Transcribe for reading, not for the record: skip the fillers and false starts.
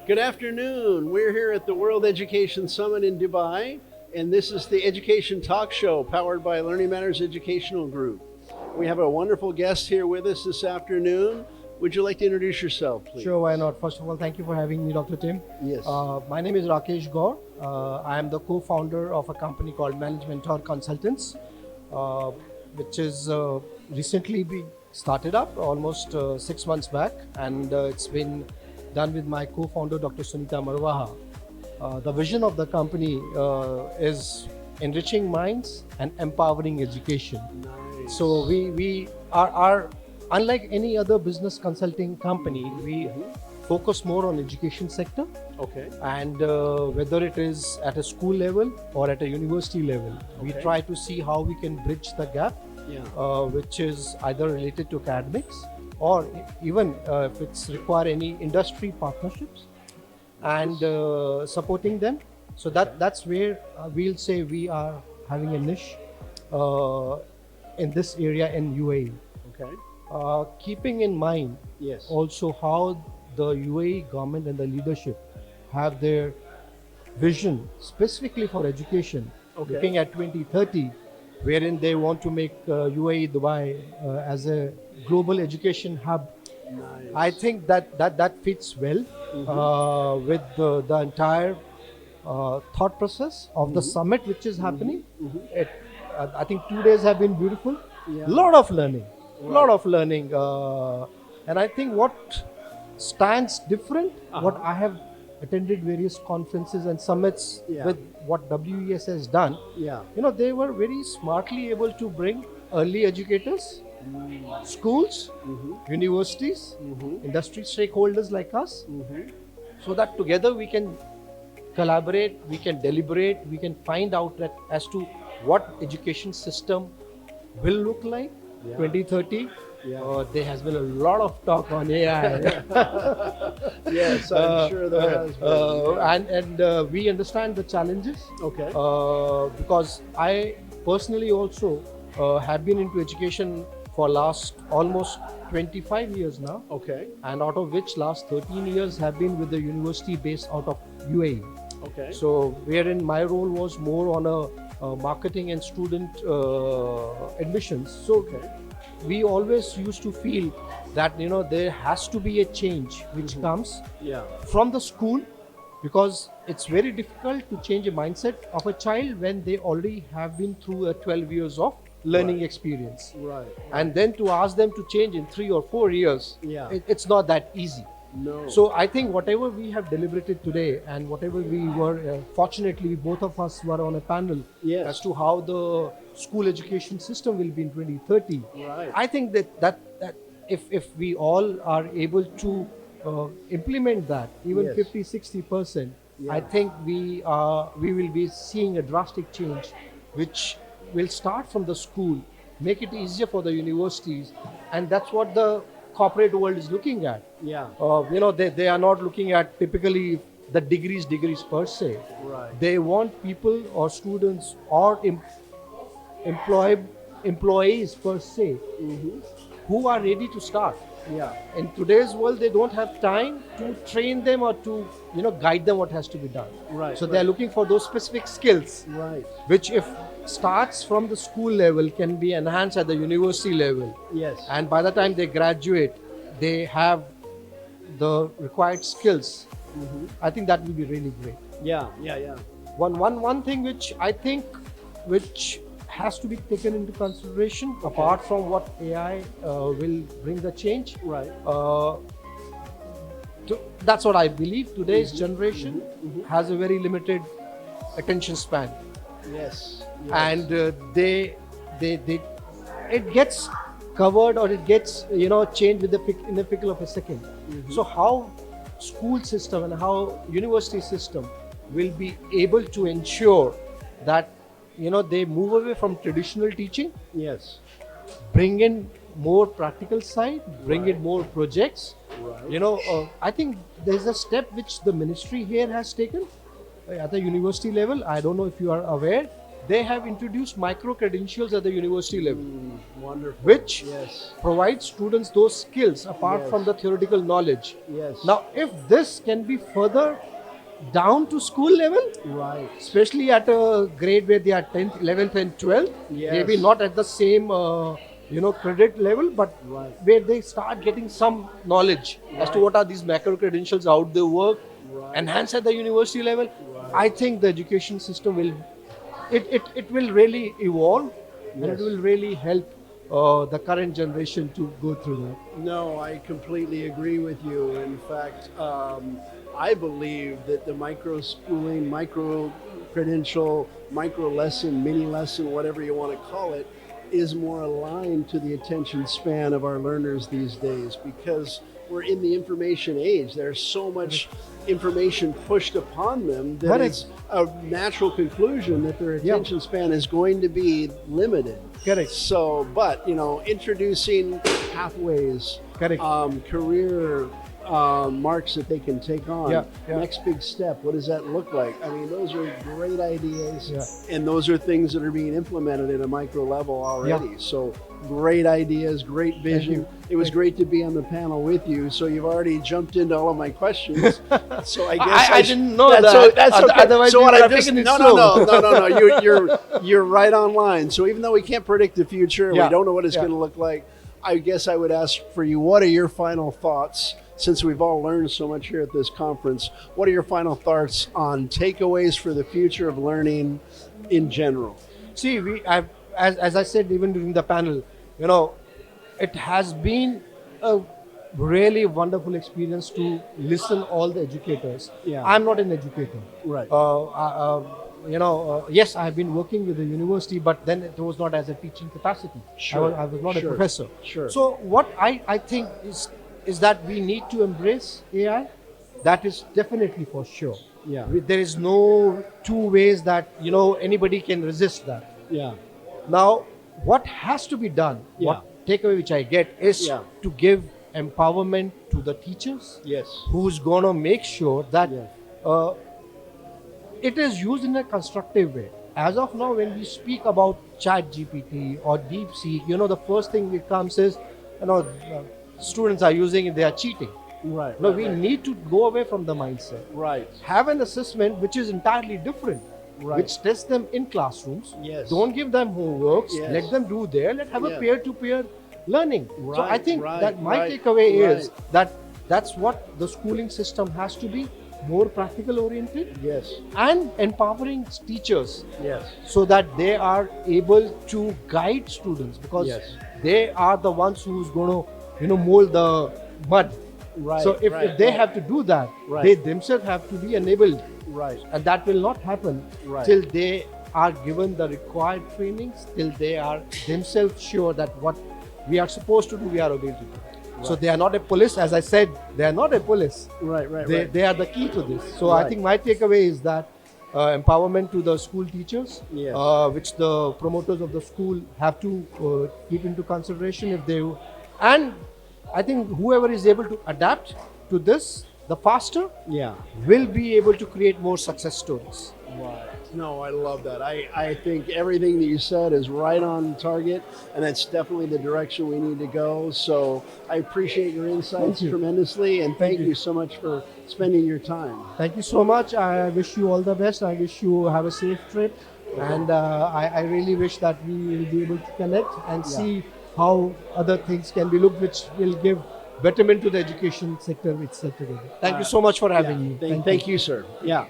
Good afternoon. We're here at the World Education Summit in Dubai, and this is the Education Talk Show powered by Learning Matters Educational Group. We have a wonderful guest here with us this afternoon. Would you like to introduce yourself, please? Sure, why not? First of all, thank you for having me, Dr. Tim. Yes. My name is Rakesh Gaur. I am the co-founder of a company called ManageMentor Consultants, which is recently been started up almost 6 months back, and it's been done with my co-founder, Dr. Sunita Marwaha. The vision of the company is enriching minds and empowering education. Nice. So we are unlike any other business consulting company, we focus more on education sector. Okay. And whether it is at a school level or at a university level, we try to see how we can bridge the gap, which is either related to academics or even if it's require any industry partnerships and supporting them. So that's where we'll say we are having a niche in this area in UAE. Okay. Keeping in mind also how the UAE government and the leadership have their vision specifically for education, looking at 2030, wherein they want to make UAE Dubai as a global education hub. Nice. I think that fits well with the entire thought process of the summit which is happening. I think 2 days have been beautiful. Lot of learning, and I think what stands different, what I have attended various conferences and summits with what WES has done. They were very smartly able to bring early educators, schools, universities, industry stakeholders like us, so that together we can collaborate, we can deliberate, we can find out that as to what education system will look like 2030. There has been a lot of talk on AI. Yes, I'm sure there has been. And we understand the challenges. Okay. Because I personally also have been into education for last almost 25 years now. Okay. And out of which last 13 years have been with the university based out of UAE. Okay. So wherein my role was more on a marketing and student admissions. So we always used to feel that there has to be a change which comes from the school, because it's very difficult to change a mindset of a child when they already have been through a 12 years of learning experience. Right. And then to ask them to change in 3 or 4 years, it's not that easy. No. So I think whatever we have deliberated today and whatever we were, fortunately both of us were on a panel as to how the school education system will be in 2030. Right. I think that if we all are able to implement that, even 50-60%, I think we will be seeing a drastic change, which will start from the school, make it easier for the universities, and that's what the corporate world is looking at. They are not looking at typically the degrees per se. Right. They want people or students or employees per se who are ready to start. In today's world, they don't have time to train them or to guide them what has to be done. Right. So they are looking for those specific skills, which if starts from the school level can be enhanced at the university level. And by the time they graduate, they have the required skills. I think that will be really great. One thing which I think which has to be taken into consideration, apart from what AI will bring the change. That's what I believe. Today's generation has a very limited attention span. And it gets covered or it gets changed in a pickle of a second. So how school system and how university system will be able to ensure that they move away from traditional teaching, bring in more practical side, bring in more projects. I think there's a step which the ministry here has taken at the university level. I don't know if you are aware they have introduced micro credentials at the university level, Wonderful. which Yes. provides students those skills apart Yes. from the theoretical knowledge. Yes. Now, if this can be further down to school level, Right. especially at a grade where they are 10th, 11th and 12th, Yes. maybe not at the same credit level, but Right. where they start getting some knowledge as to Right. what are these macro credentials, how they work, Right. enhance at the university level. Right. I think the education system will it will really evolve, and Yes. it will really help the current generation to go through that. No, I completely agree with you. In fact, I believe that the micro schooling, micro credential, micro lesson, mini lesson, whatever you want to call it, is more aligned to the attention span of our learners these days, because we're in the information age. There's so much information pushed upon them that Correct. it's a natural conclusion that their attention span is going to be limited. Correct. So, but introducing pathways, Correct. career marks that they can take on. Yeah, yeah. Next big step. What does that look like? I mean, those are great ideas, Yeah. and those are things that are being implemented at a micro level already. So, great ideas, great vision. you. It was great to be on the panel with you. So you've already jumped into all of my questions. So I guess I didn't know that's that. That's okay. Otherwise so we what would I have just taken it no, slow. no, no, no, no, no. You're right on line. So even though we can't predict the future, Yeah. we don't know what it's Yeah. going to look like. I guess I would ask for you, what are your final thoughts? Since we've all learned so much here at this conference, what are your final thoughts on takeaways for the future of learning in general? See, as I said even during the panel, it has been a really wonderful experience to listen all the educators. Yeah. I'm not an educator. Right. Yes, I have been working with the university, but then it was not as a teaching capacity. Sure. I was not Sure. a professor. Sure. So what I think is that we need to embrace AI. That is definitely for sure. Yeah. There is no two ways that anybody can resist that. Yeah. Now, what has to be done? Yeah. What takeaway which I get is Yeah. to give empowerment to the teachers, Yes. who's gonna make sure that Yeah. it is used in a constructive way. As of now, when we speak about Chat GPT or DeepSeek, the first thing that comes is, students are using it, they are cheating. Right. No, right, we right. need to go away from the mindset. Right. Have an assessment which is entirely different, Right. which tests them in classrooms. Yes. Don't give them homeworks. Yes. Let them do there. Let's have Yeah. a peer-to-peer learning. So I Right, think right, that my right, takeaway right. is that that's what the schooling system has to be, more practical oriented Yes. and empowering teachers Yes. so that they are able to guide students, because Yes. they are the ones who's going to mold the mud. Right. So if right, they right. have to do that, Right. they themselves have to be enabled, Right. and that will not happen Right. till they are given the required trainings, till they are themselves sure that what we are supposed to do, we are able to do. So Right. they are not a police, as I said, they are not a police. Right. Right. They, right. they are the key to this. So Right. I think my takeaway is that empowerment to the school teachers, Yes. which the promoters of the school have to keep into consideration if they, and I think whoever is able to adapt to this, the faster, Yeah. will be able to create more success stories. Right. No, I love that. I think everything that you said is right on target, and that's definitely the direction we need to go. So I appreciate your insights Thank you. tremendously, and thank you. you so much for spending your time. Thank you so much. I wish you all the best. I wish you have a safe trip. And I really wish that we will be able to connect and see how other things can be looked, which will give betterment to the education sector itself together. Thank you so much for having me. Thank you, sir. Yeah.